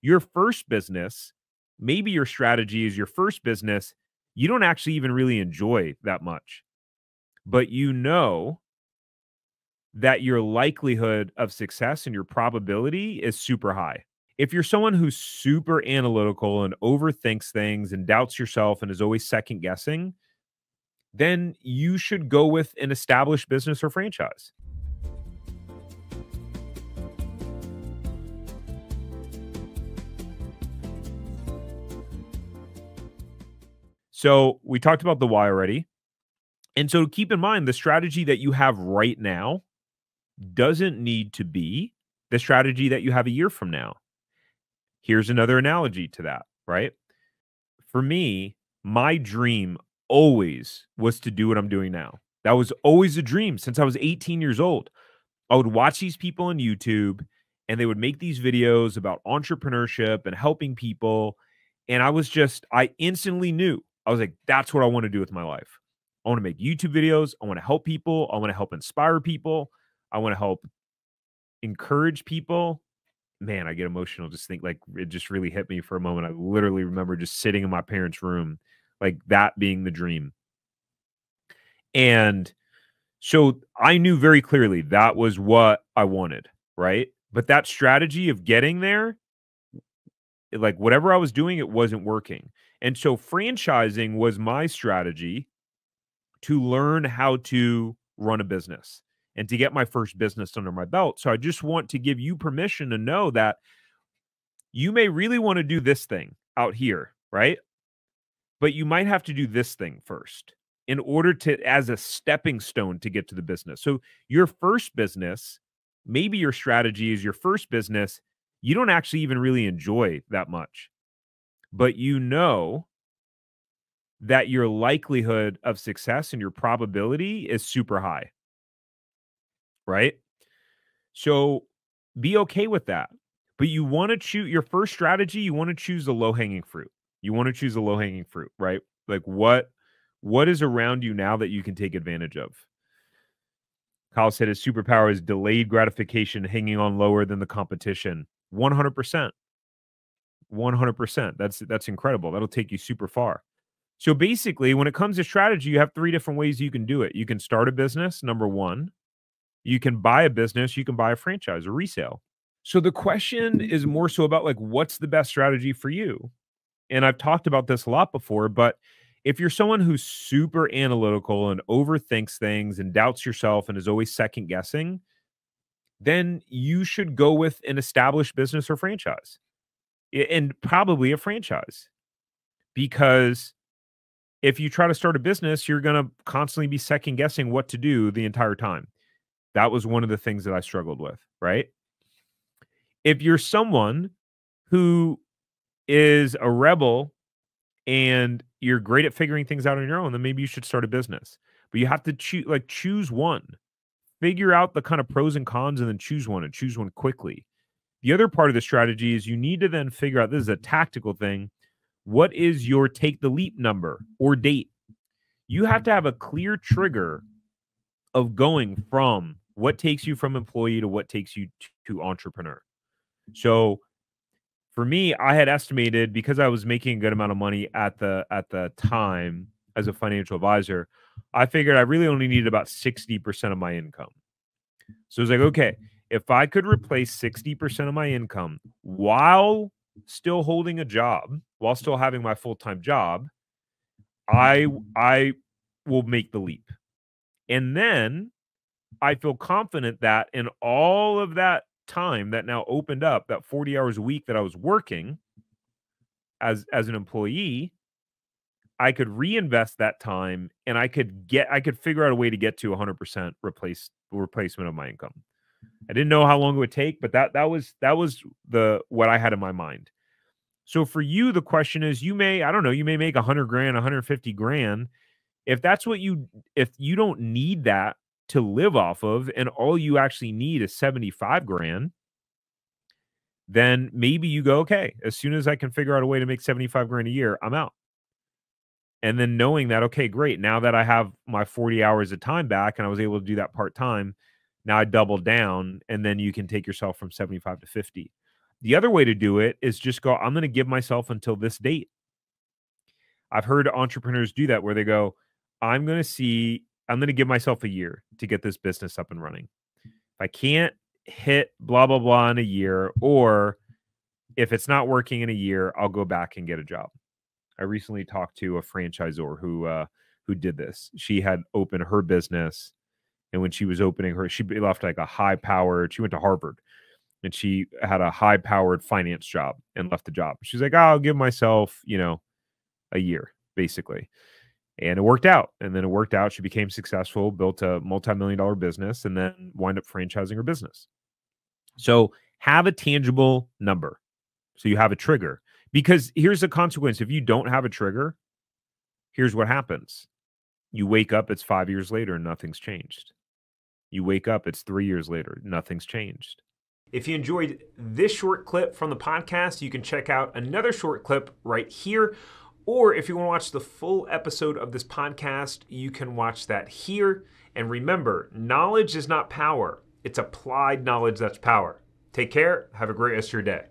Your first business, maybe your strategy is your first business, you don't actually even really enjoy that much, but you know that your likelihood of success and your probability is super high. If you're someone who's super analytical and overthinks things and doubts yourself and is always second guessing, then you should go with an established business or franchise. So we talked about the why already. And so keep in mind the strategy that you have right now doesn't need to be the strategy that you have a year from now. Here's another analogy to that, right? For me, my dream always was to do what I'm doing now. That was always a dream since I was 18 years old. I would watch these people on YouTube and they would make these videos about entrepreneurship and helping people. And I instantly knew, I was like, that's what I want to do with my life. I want to make YouTube videos. I want to help people. I want to help inspire people. I want to help encourage people. Man, I get emotional. Just think like it just really hit me for a moment. I literally remember just sitting in my parents' room, like that being the dream. And so I knew very clearly that was what I wanted, right? But that strategy of getting there, like whatever I was doing, it wasn't working. And so franchising was my strategy to learn how to run a business and to get my first business under my belt. So I just want to give you permission to know that you may really want to do this thing out here, right? But you might have to do this thing first in order to, as a stepping stone to get to the business. So your first business, maybe your strategy is your first business, you don't actually even really enjoy that much, but you know that your likelihood of success and your probability is super high, right? So be okay with that. But you want to choose your first strategy, you want to choose the low-hanging fruit. You want to choose the low-hanging fruit, right? Like what is around you now that you can take advantage of? Kyle said his superpower is delayed gratification, hanging on lower than the competition. 100%. 100%. That's incredible. That'll take you super far. So basically, when it comes to strategy, you have three different ways you can do it. You can start a business, number one. You can buy a business, you can buy a franchise or resale. So the question is more so about like what's the best strategy for you? And I've talked about this a lot before, but if you're someone who's super analytical and overthinks things and doubts yourself and is always second guessing, then you should go with an established business or franchise. And probably a franchise. Because if you try to start a business, you're going to constantly be second guessing what to do the entire time. That was one of the things that I struggled with, right? If you're someone who is a rebel and you're great at figuring things out on your own, then maybe you should start a business. But you have to choose one. Figure out the kind of pros and cons and then choose one and choose one quickly. The other part of the strategy is you need to then figure out, this is a tactical thing, what is your take the leap number or date? You have to have a clear trigger of going from what takes you from employee to what takes you to entrepreneur. So for me, I had estimated, because I was making a good amount of money at the time as a financial advisor, I figured I really only needed about 60% of my income. So I was like, okay, if I could replace 60% of my income while still holding a job, while still having my full-time job, I will make the leap. And then I feel confident that in all of that time that now opened up, that 40 hours a week that I was working as an employee, I could reinvest that time and I could figure out a way to get to 100% replacement of my income. I didn't know how long it would take, but that was what I had in my mind. So for you, the question is, you may make 100 grand, 150 grand. If you don't need that to live off of, and all you actually need is 75 grand, then maybe you go, okay, as soon as I can figure out a way to make 75 grand a year, I'm out. And then knowing that, okay, great. Now that I have my 40 hours of time back and I was able to do that part-time, now I double down, and then you can take yourself from 75 to 50. The other way to do it is just go, I'm going to give myself until this date. I've heard entrepreneurs do that where they go, I'm going to give myself a year to get this business up and running. If I can't hit blah, blah, blah in a year, or if it's not working in a year, I'll go back and get a job. I recently talked to a franchisor who did this. She had opened her business, and when she was opening she left like a high-powered, she went to Harvard, and she had a high-powered finance job and left the job. She's like, I'll give myself, a year, basically. And it worked out. And then it worked out. She became successful, built a multi-million-dollar business, and then wind up franchising her business. So have a tangible number. So you have a trigger. Because here's the consequence. If you don't have a trigger, here's what happens. You wake up, it's 5 years later, and nothing's changed. You wake up, it's 3 years later, nothing's changed. If you enjoyed this short clip from the podcast, you can check out another short clip right here. Or if you want to watch the full episode of this podcast, you can watch that here. And remember, knowledge is not power. It's applied knowledge that's power. Take care. Have a great rest of your day.